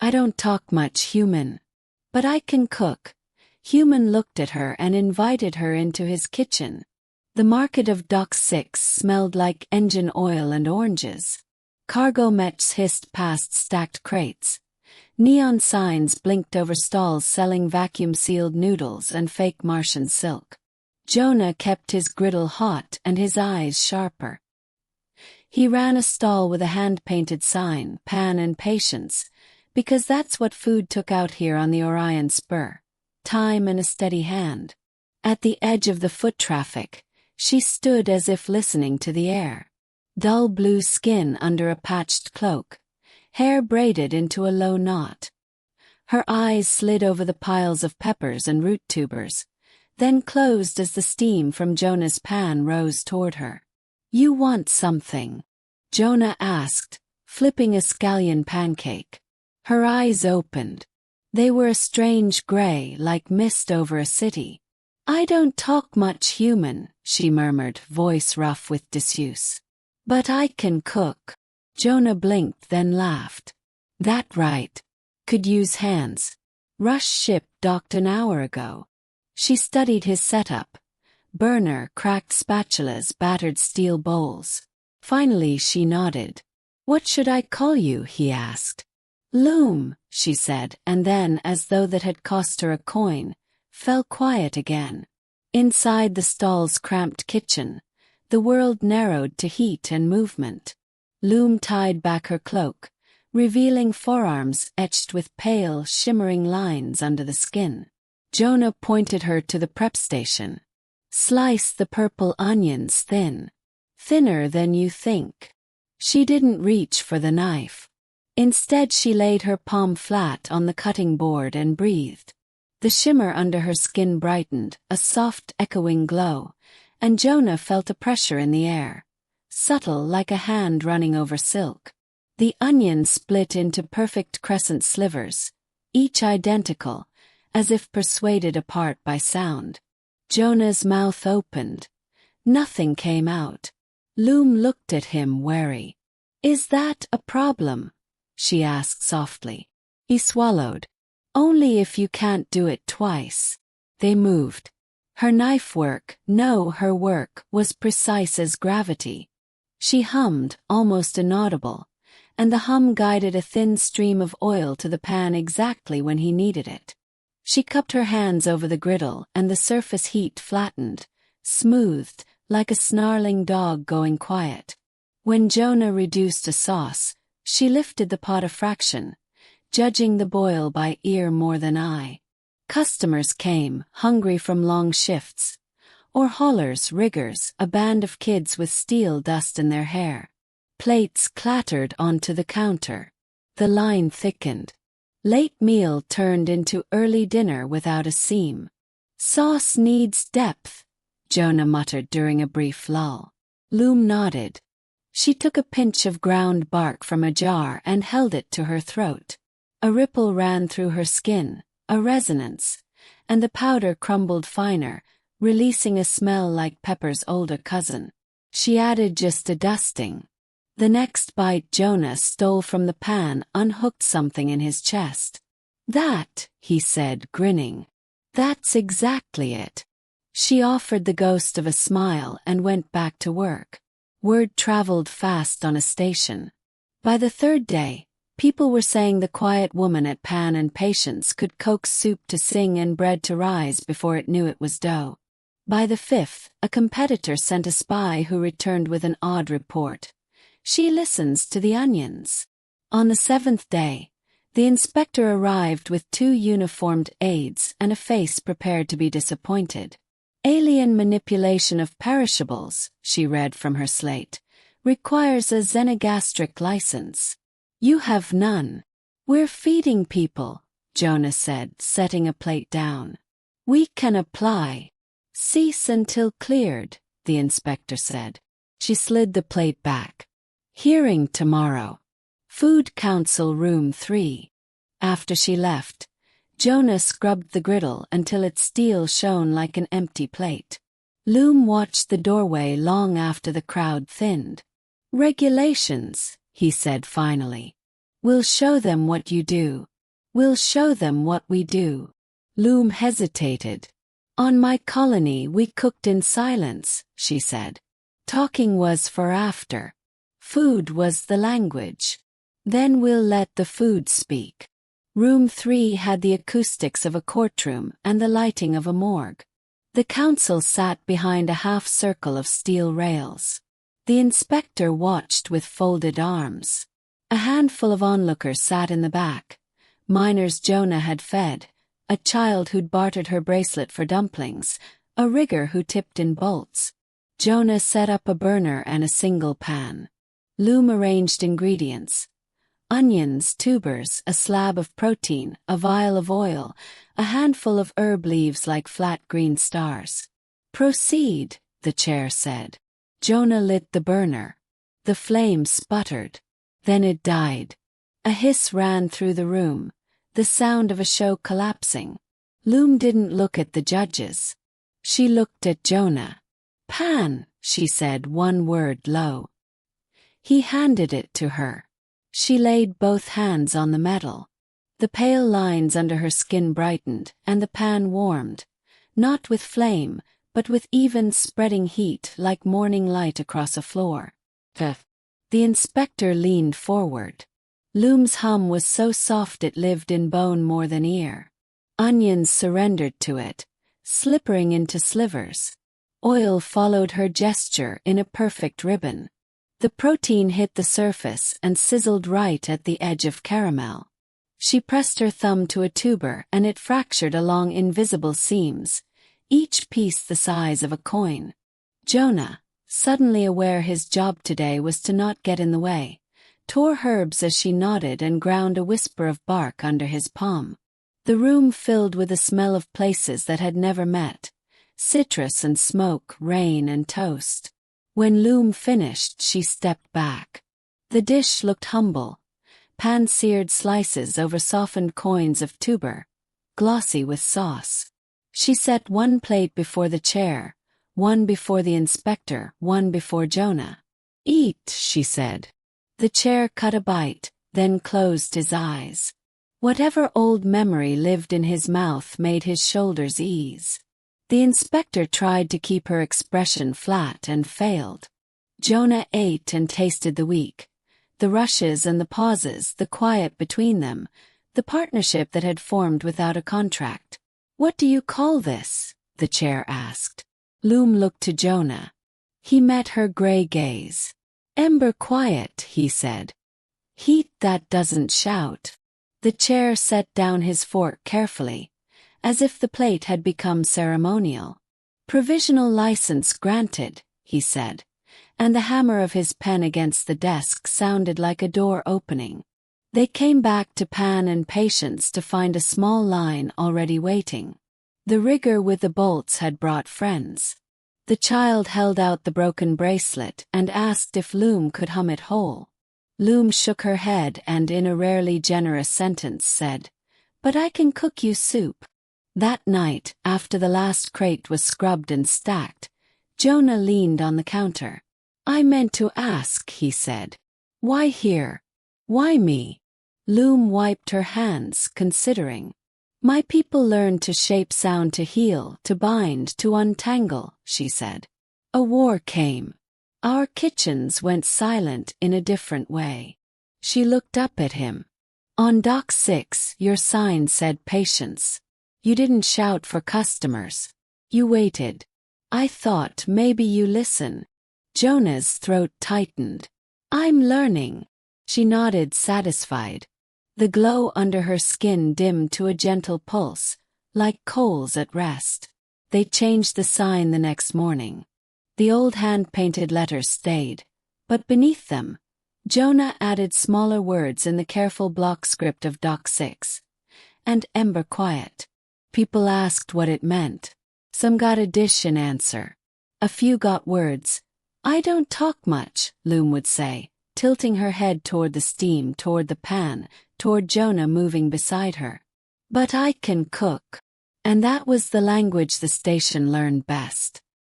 I don't talk much, human. But I can cook. Human looked at her and invited her into his kitchen. The market of Dock 6 smelled like engine oil and oranges. Cargo mechs hissed past stacked crates. Neon signs blinked over stalls selling vacuum-sealed noodles and fake Martian silk. Jonah kept his griddle hot and his eyes sharper. He ran a stall with a hand-painted sign, "Pan and Patience," because that's what food took out here on the Orion Spur. Time and a steady hand. At the edge of the foot traffic, she stood as if listening to the air. Dull blue skin under a patched cloak, hair braided into a low knot. Her eyes slid over the piles of peppers and root tubers, then closed as the steam from Jonah's pan rose toward her. "You want something?" Jonah asked, flipping a scallion pancake. Her eyes opened. They were a strange gray, like mist over a city. "I don't talk much, human," she murmured, voice rough with disuse. "But I can cook." Jonah blinked, then laughed. "That right. Could use hands. Rush ship docked an hour ago." She studied his setup. Burner, cracked spatulas, battered steel bowls. Finally she nodded. "What should I call you?" he asked. "Lume," she said, and then, as though that had cost her a coin, fell quiet again. Inside the stall's cramped kitchen, the world narrowed to heat and movement. Lume tied back her cloak, revealing forearms etched with pale, shimmering lines under the skin. Jonah pointed her to the prep station. "Slice the purple onions thin. Thinner than you think." She didn't reach for the knife. Instead she laid her palm flat on the cutting board and breathed. The shimmer under her skin brightened, a soft echoing glow, and Jonah felt a pressure in the air, subtle like a hand running over silk. The onions split into perfect crescent slivers, each identical, as if persuaded apart by sound. Jonah's mouth opened. Nothing came out. Lume looked at him, wary. "Is that a problem?" she asked softly. He swallowed. "Only if you can't do it twice." They moved. Her knife work, no, her work, was precise as gravity. She hummed, almost inaudible, and the hum guided a thin stream of oil to the pan exactly when he needed it. She cupped her hands over the griddle and the surface heat flattened, smoothed, like a snarling dog going quiet. When Jonah reduced a sauce, she lifted the pot a fraction, judging the boil by ear more than eye. Customers came, hungry from long shifts. Or haulers, riggers, a band of kids with steel dust in their hair. Plates clattered onto the counter. The line thickened. Late meal turned into early dinner without a seam. "Sauce needs depth," Jonah muttered during a brief lull. Lume nodded. She took a pinch of ground bark from a jar and held it to her throat. A ripple ran through her skin, a resonance, and the powder crumbled finer, releasing a smell like Pepper's older cousin. She added just a dusting. The next bite Jonah stole from the pan unhooked something in his chest. "That," he said, grinning. "That's exactly it." She offered the ghost of a smile and went back to work. Word traveled fast on a station. By the third day, people were saying the quiet woman at Pan and Patience could coax soup to sing and bread to rise before it knew it was dough. By the fifth, a competitor sent a spy who returned with an odd report. "She listens to the onions." On the seventh day, the inspector arrived with 2 uniformed aides and a face prepared to be disappointed. "Alien manipulation of perishables," she read from her slate, "requires a xenogastric license. You have none." "We're feeding people," Jonah said, setting a plate down. "We can apply." "Cease until cleared," the inspector said. She slid the plate back. "Hearing tomorrow. Food Council Room 3. After she left, Jonah scrubbed the griddle until its steel shone like an empty plate. Lume watched the doorway long after the crowd thinned. "Regulations," he said finally. "We'll show them what you do." We'll show them what we do. Lume hesitated. On my colony we cooked in silence, she said. Talking was for after. Food was the language. Then we'll let the food speak. Room 3 had the acoustics of a courtroom and the lighting of a morgue. The counsel sat behind a half-circle of steel rails. The inspector watched with folded arms. A handful of onlookers sat in the back. Miners Jonah had fed, a child who'd bartered her bracelet for dumplings, a rigger who tipped in bolts. Jonah set up a burner and a single pan. Lume arranged ingredients. Onions, tubers, a slab of protein, a vial of oil, a handful of herb leaves like flat green stars. Proceed, the chair said. Jonah lit the burner. The flame sputtered. Then it died. A hiss ran through the room, the sound of a show collapsing. Lume didn't look at the judges. She looked at Jonah. Pan, she said, one word low. He handed it to her. She laid both hands on the metal. The pale lines under her skin brightened, and the pan warmed, not with flame, but with even spreading heat like morning light across a floor. The inspector leaned forward. Lume's hum was so soft it lived in bone more than ear. Onions surrendered to it, slippering into slivers. Oil followed her gesture in a perfect ribbon. The protein hit the surface and sizzled right at the edge of caramel. She pressed her thumb to a tuber and it fractured along invisible seams, each piece the size of a coin. Jonah, suddenly aware his job today was to not get in the way, tore herbs as she nodded and ground a whisper of bark under his palm. The room filled with the smell of places that had never met, citrus and smoke, rain and toast. When Lume finished, she stepped back. The dish looked humble, pan-seared slices over softened coins of tuber, glossy with sauce. She set one plate before the chair, one before the inspector, one before Jonah. Eat, she said. The chair cut a bite, then closed his eyes. Whatever old memory lived in his mouth made his shoulders ease. The inspector tried to keep her expression flat and failed. Jonah ate and tasted the week, the rushes and the pauses, the quiet between them, the partnership that had formed without a contract. What do you call this? The chair asked. Lume looked to Jonah. He met her gray gaze. Ember quiet, he said. Heat that doesn't shout. The chair set down his fork carefully, as if the plate had become ceremonial. Provisional license granted, he said, and the hammer of his pen against the desk sounded like a door opening. They came back to Pan and Patience to find a small line already waiting. The rigger with the bolts had brought friends. The child held out the broken bracelet and asked if Lume could hum it whole. Lume shook her head and in a rarely generous sentence said, "But I can cook you soup." That night, after the last crate was scrubbed and stacked, Jonah leaned on the counter. "I meant to ask," he said. "Why here? Why me?" Lume wiped her hands, considering. "My people learned to shape sound to heal, to bind, to untangle," she said. A war came. Our kitchens went silent in a different way. She looked up at him. "On Dock 6, your sign said patience. You didn't shout for customers. You waited. I thought maybe you listen." Jonah's throat tightened. "I'm learning." She nodded, satisfied. The glow under her skin dimmed to a gentle pulse, like coals at rest. They changed the sign the next morning. The old hand-painted letters stayed, but beneath them, Jonah added smaller words in the careful block script of Dock 6. And Ember quiet. People asked what it meant. Some got a dish in answer. A few got words. "I don't talk much," Lume would say, tilting her head toward the steam, toward the pan, toward Jonah moving beside her. "But I can cook." And that was the language the station learned best.